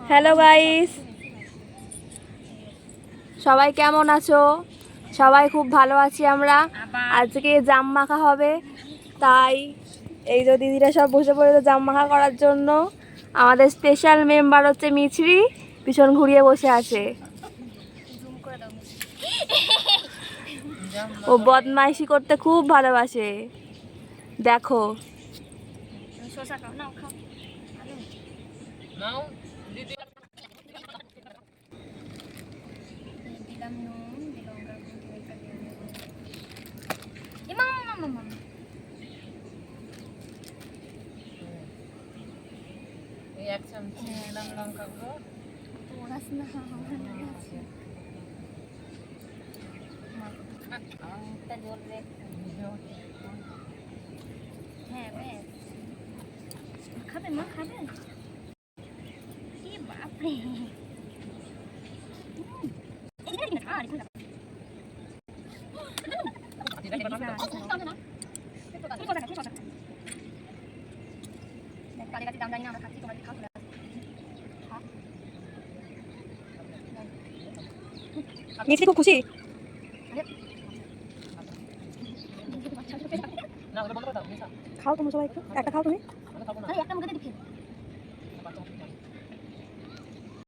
Hello guys, সবাই কেমন আছো? সবাই খুব ভালো আছি আমরা। আজকে জাম মাখা হবে, তাই এই যে দিদিরা সব বসে পড়েছে জাম মাখা করার জন্য। আমাদের স্পেশাল মেম্বার হচ্ছে মিছরি, পিছন ঘুরিয়ে বসে আছে। ও বদমাইশি করতে খুব ভালোবাসে, দেখো। এক চামচ দিলাম লঙ্কা গুঁড়ো। খাবেন মা, খাবেন? কি বাপরে, মিছরি খুব খুশি। খাও তোমরা সবাই, একটু একটা খাও তুমি। একটা মুখে দিয়ে